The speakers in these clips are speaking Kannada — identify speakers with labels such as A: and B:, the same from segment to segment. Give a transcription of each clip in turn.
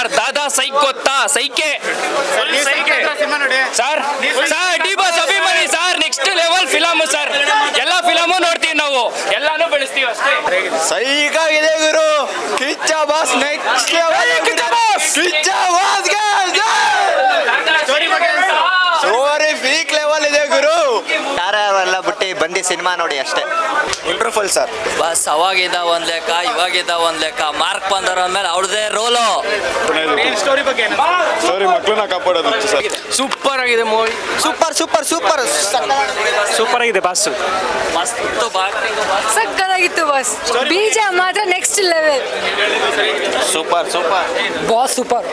A: ಸರ್ ದಾದಾ ಸೈಕ್ ಗೊತ್ತಾ ಸೈಕೆ ಸರ್ ಸರ್ ಡಿ ಬಾಸ್ ಅಭಿಮಾನಿ sir next level film sir ಎಲ್ಲ ಫಿಲಮು ನೋಡ್ತೀವಿ ನಾವು ಎಲ್ಲಾನು ಬೆಳೆಸ್ತೀವಿ ಅಷ್ಟೇ
B: ಸೈಕ್ ಆಗಿದೆ ಗುರು Kichcha boss next level Kichcha boss story peak level ಇದೆ ಗುರು
C: ಯಾರೆಲ್ಲ ಬಿಟ್ಟು ಬಂದು ಸಿನಿಮಾ ನೋಡಿ ಅಷ್ಟೇ.
B: Wonderful sir.
D: ಬಸ್ ಅವಾಗಿದ್ದ ಒಂದ್ ಲೆಕ್ಕ ಇವಾಗಿದ್ದ ಒಂದ್ ಲೆಕ್ಕ ಮಾರ್ಕ್ ಬಂದರ ಮೇಲೆ ಅವ್ರದೇ ರೋಲು.
B: ಸ್ಟೋರಿ ಮಕ್ಕಳನ್ನ ಕಾಪಾಡೋದು ಸರ್.
A: ಸೂಪರ್ ಆಗಿದೆ movie
C: super super super
E: super ಆಗಿದೆ ಬಾಸ್.
D: ಮಸ್ತ್
F: ಸಕ್ಕತ್ತಾಗಿತ್ತು ಬಾಸ್. ಬೀಜ ಮಾತ್ರ next level.
B: Super super
F: boss super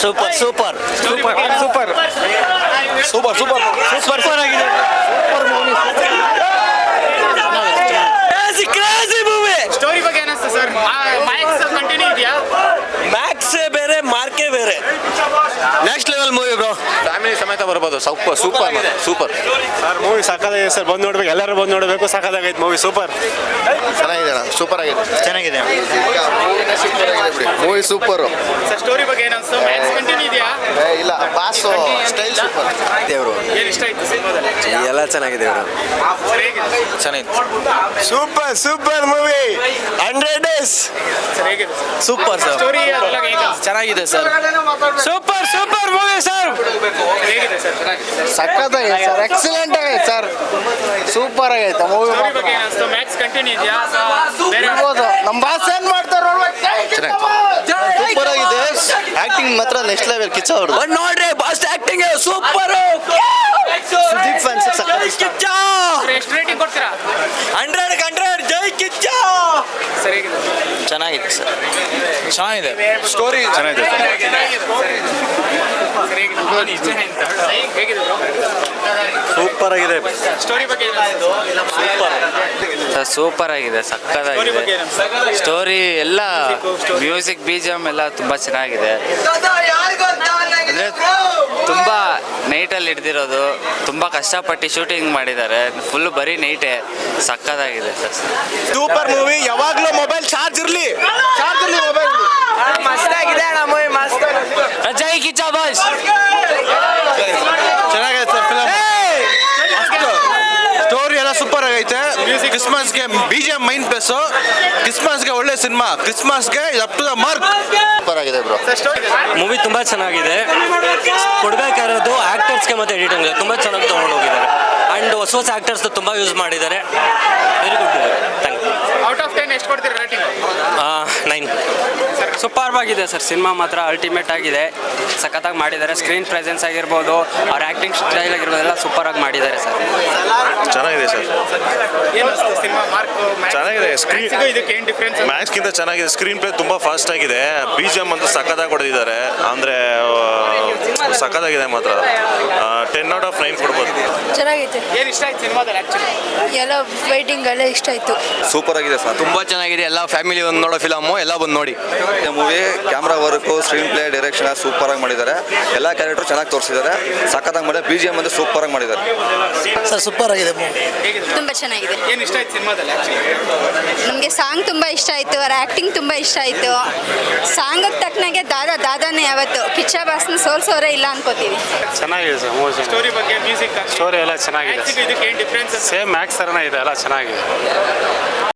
C: super super
B: super super super super super ಆಗಿದೆ.
A: ಸ್ಟೋರಿ ಬಗ್ಗೆ ಏನಿಸ್ತು ಸರ್ ಮ್ಯಾಕ್ಸ್ ಕಂಟಿನ್ಯೂ ಇದೆಯಾ
C: ಮ್ಯಾಕ್ಸೇ ಬೇರೆ ಮಾರ್ಕೇ ಬೇರೆ.
B: Next level movie bro. Family ಸಮೇತ ಬರ್ಬೋದು. Super super super
E: sir movie ಸಾಕಾಗಿದೆ ಸರ್, ಬಂದು ನೋಡ್ಬೇಕು, ಎಲ್ಲರೂ ಬಂದು ನೋಡಬೇಕು. ಸಾಕಾಗೈತೆ ಮೂವಿ, ಸೂಪರ್
B: ಚೆನ್ನಾಗಿದೆ ಅಣ್ಣ, ಸೂಪರ್ ಆಗಿದೆ,
C: ಚೆನ್ನಾಗಿದೆ
B: ಮೂವಿ ಸೂಪರ್.
A: ಸರ್ ಸ್ಟೋರಿ ಬಗ್ಗೆ ಏನಿಸ್ತು ಮ್ಯಾಕ್ಸ್ ಕಂಟಿನ್ಯೂ ಇದೆಯಾ
B: ಇಲ್ಲ ಬಾಸ್ ಸ್ಟೈಲ್ ಸೂಪರ್.
C: ದೇವರು
A: ಏನು ಇಷ್ಟ ಆಯ್ತು ಸಿನಿಮಾದಲ್ಲಿ
C: ಎಲ್ಲ ಚೆನ್ನಾಗಿದೆ ಅವರು.
B: ಚೆನ್ನಾಗಿದೆ.
E: Super super movie 100 days.
A: Sir ಹೇಗಿದೆ
C: ಸೂಪರ್ ಸರ್.
A: ಸ್ಟೋರಿ ಅದೆಲ್ಲ ಹೇಗೆ
C: ಚೆನ್ನಾಗಿದೆ sir.
E: Super super movie sir.
A: ಹೇಗಿದೆ ಸರ್ ಚೆನ್ನಾಗಿದೆ
B: ಸಖತ್ತಾಗಿದೆ ಸರ್, ಎಕ್ಸಲೆಂಟ್ ಆಗೈತೆ ಸರ್, ಸೂಪರ್ ಆಗೈತೆ ಮೂವಿ.
A: ಸ್ಟೋರಿ ಬಗ್ಗೆ ಏನಿಸ್ತು ಮ್ಯಾಕ್ಸ್ ಕಂಟಿನ್ಯೂ ಇದೆಯಾ ಬೇರೆ
B: ನಮ್ಮ ಬಾಸ್ ಏನ್ ಮಾಡ್ತಾರ ಸೂಪರ್ ಆಗಿದೆ. ಆಕ್ಟಿಂಗ್ ಮಾತ್ರ ನೆಕ್ಸ್ಟ್ ಲೆವೆಲ್ ಕಿಚ್ಚ ಅವ್ರದ್ದು.
C: ಬಂದು ನೋಡ್ರಿ boss acting super.
B: Sudeep fans
C: Kiccha
A: ಎಷ್ಟು ರೇಟಿಂಗ್ ಕೊಡ್ತೀರಾ
C: 100 ಜೈ ಕಿಚ್ಚ.
A: ಸರ್ ಹೇಗಿದೆ
C: ಚೆನ್ನಾಗಿದೆ ಸರ್. ಚೆನ್ನಾಗಿದೆ
B: ಸ್ಟೋರಿ ಚೆನ್ನಾಗಿದೆ.
A: ಹೇಗಿದೆ
E: ಸೂಪರ್ ಆಗಿದೆ.
A: ಸ್ಟೋರಿ ಬಗ್ಗೆ ಏನಿಸ್ತು
D: ಸೂಪರ್ ಆಗಿದೆ,
A: ಸ್ಟೋರಿ ಬಗ್ಗೆ
D: ಸಕ್ಕತ್ತಾಗಿದೆ.
A: ಏನಿಸ್ತು
D: ಸ್ಟೋರಿ ಎಲ್ಲ ಮ್ಯೂಸಿಕ್ BGM ಎಲ್ಲ ತುಂಬಾ ಚೆನ್ನಾಗಿದೆ. ಅಂದ್ರೆ ತುಂಬಾ ನೈಟಲ್ಲಿ ಹಿಡ್ದಿರೋದು, ತುಂಬಾ ಕಷ್ಟಪಟ್ಟು ಶೂಟಿಂಗ್ ಮಾಡಿದ್ದಾರೆ. ಫುಲ್ ಬರೀ ನೈಟೇ, ಸಕ್ಕತ್ತಾಗಿದೆ ಸರ್.
E: Super movie. ಯಾವಾಗ್ಲೂ ಮೊಬೈಲ್ ಚಾರ್ಜ್ ಇರ್ಲಿ ಮೊಬೈಲ್.
C: ಮಸ್ತಾಗಿದೆ ಅಣ್ಣ ಮೂವಿ, ಮಸ್ತ್.
D: ಜೈ ಕಿಚ್ಚ ಬಾಸ್.
E: ಚೆನ್ನಾಗೈತೆ ಸರ್ ಫಿಲಮ್. ಸ್ಟೋರಿ ಎಲ್ಲ ಸೂಪರ್ ಆಗೈತೆ. ಕ್ರಿಸ್ಮಸ್ಗೆ BGM ಮೈನ್ ಪ್ಲಸ್. ಕ್ರಿಸ್ಮಸ್ಗೆ ಒಳ್ಳೆ ಸಿನಿಮಾ, ಕ್ರಿಸ್ಮಸ್ಗೆ up to the mark.
B: Super ಆಗಿದೆ ಬ್ರೋ.
D: ಮೂವಿ ತುಂಬಾ ಚೆನ್ನಾಗಿದೆ. ಕೊಡ್ಬೇಕಾಗಿರೋದು ಆಕ್ಟರ್ಸ್ಗೆ ಮತ್ತೆ ಎಡಿಟಿಂಗ್ ತುಂಬಾ ಚೆನ್ನಾಗಿ ತಗೊಂಡು ಹೋಗಿದ್ದಾರೆ. ಅಂಡ್ ಹೊಸ ಹೊಸ ಆಕ್ಟರ್ಸ್ ತುಂಬಾ ಯೂಸ್ ಮಾಡಿದ್ದಾರೆ. Very good movie. Thank you.
A: Out of 10 ಎಷ್ಟು ಕೊಡ್ತೀರಾ ರೇಟಿಂಗ್
D: 9. ಸೂಪರ್ ಆಗಿದೆ ಸರ್. ಸಿನಿಮಾ ಮಾತ್ರ ಅಲ್ಟಿಮೇಟ್ ಆಗಿದೆ, ಸಖತ್ತಾಗಿ ಮಾಡಿದ್ದಾರೆ. ಸ್ಕ್ರೀನ್ ಪ್ರೆಸೆನ್ಸ್ ಆಗಿರ್ಬೋದು, ಅವ್ರ ಆ್ಯಕ್ಟಿಂಗ್ ಸ್ಟೈಲ್ ಆಗಿರ್ಬೋದು, ಎಲ್ಲ ಸೂಪರ್ ಆಗಿ ಮಾಡಿದ್ದಾರೆ ಸರ್.
E: ಚೆನ್ನಾಗಿದೆ ಸರ್.
A: ಏನಿಸ್ತು ಸಿನಿಮಾ ಮಾರ್ಕ್
E: ಚೆನ್ನಾಗಿದೆ.
A: ಸ್ಕ್ರೀನ್ ಇದಕ್ಕೆ ಏನು ಡಿಫ್ರೆನ್ಸ್
E: ಮ್ಯಾಕ್ಸ್ಗಿಂತ ಚೆನ್ನಾಗಿದೆ. ಸ್ಕ್ರೀನ್ ಪ್ಲೇ ತುಂಬ ಫಾಸ್ಟ್ ಆಗಿದೆ. BGM ಅಂತೂ ಸಖತ್ತಾಗಿ ಹೊಡೆದಿದ್ದಾರೆ. ಅಂದರೆ ಸಖತ್ತಾಗಿದೆ ಮಾತ್ರ. 10 out of 9 ಕೊಡ್ಬೋದು.
F: ಚೆನ್ನಾಗೈತೆ.
A: ಏನು ಇಷ್ಟ ಆಯ್ತು ಸಿನಿಮಾದಲ್ಲಿ ಆ್ಯಕ್ಚುಲಿ
F: ಎಲ್ಲ ಫೈಟಿಂಗ್ ಎಲ್ಲ ಇಷ್ಟ ಆಯ್ತು.
B: ಸೂಪರ್ ಆಗಿದೆ ಸರ್,
C: ತುಂಬಾ ಚೆನ್ನಾಗಿದೆ. ಎಲ್ಲ ಫ್ಯಾಮಿಲಿ ಒಂದು ನೋಡೋ ಫಿಲಮು, ಎಲ್ಲ ಬಂದು ನೋಡಿ.
B: Movie camera work, screen play, direction super ಆಗಿ ಮಾಡಿದ್ದಾರೆ. ಎಲ್ಲ ಕ್ಯಾರೆಕ್ಟರ್ ಚೆನ್ನಾಗಿ ತೋರಿಸಿದ್ದಾರೆ, ಸಖತ್ತಾಗಿ ಮಾಡಿದ್ದಾರೆ. BGM ಅಂತ ಸೂಪರ್ ಆಗಿ ಮಾಡಿದ್ದಾರೆ
C: ಸರ್. ಸೂಪರ್ ಆಗಿದೆ.
F: ತುಂಬಾ ಚೆನ್ನಾಗಿದೆ.
A: ಏನು ಇಷ್ಟ ಆಯ್ತು ಸಿನಿಮಾದಲ್ಲಿ ಆ್ಯಕ್ಚುಲಿ
F: ನಮಗೆ ಸಾಂಗ್ ತುಂಬಾ ಇಷ್ಟ ಆಯ್ತು, ಅವ್ರ ಆಕ್ಟಿಂಗ್ ತುಂಬಾ ಇಷ್ಟ ಆಯ್ತು. ಸಾಂಗ್ ತಕ್ಕನಾಗೆ ದಾದಾನೇ ಯಾವತ್ತು ಕಿಚ್ಚ ಬಾಸ್ನ ಸೋಲ್ಸೋರೇ ಇಲ್ಲ ಅನ್ಕೋತೀವಿ.
E: ಚೆನ್ನಾಗಿದೆ ಸರ್ ಮೂವಿ.
A: ಸ್ಟೋರಿ ಬಗ್ಗೆ ಮ್ಯೂಸಿಕ್
E: ಸ್ಟೋರಿ ಎಲ್ಲ ಚೆನ್ನಾಗಿದೆ.
A: ಇದಕ್ಕೆ ಏನು ಡಿಫ್ರೆನ್ಸ್
E: ಸೇಮ್ ಮ್ಯಾಕ್ಸ್ ಥರನೇ ಇದೆ, ಎಲ್ಲ ಚೆನ್ನಾಗಿದೆ.